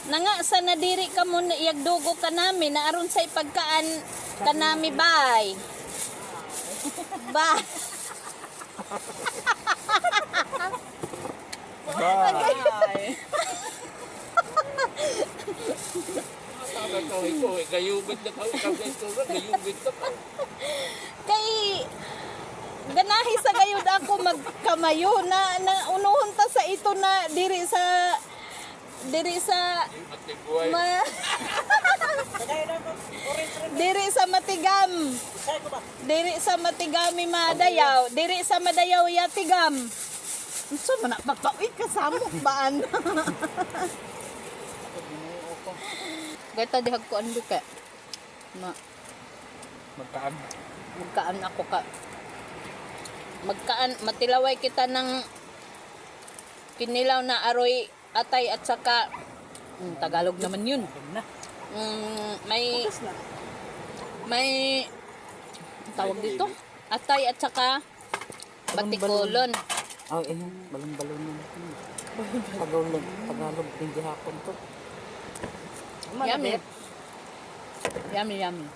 Nanga sa nadiri ka mo na iyagdugo ka nami na aron sa ipagkaan kanami bay. Ba. Bye. Gayugit na kami, gayugit na kami. Kay ganahi sa gayud ako magkamayo na unuhon ta sa ito na diri sa ma, diri sa matigam. Diri sa matigami madayaw, diri sa madayaw yatigam. Unsa man magpawit ka sa mo baan? Gata dihag ko ando ka. Magkaan. Magkaan ako ka. Magkaan matilaway kita ng kinilaw na aroy atay at saka Tagalog naman yun. May tawag dito atay at saka batikolon. Ay, balon-balon naman. Tagalog, hindi hapon to. Yummy. Yummy, yummy.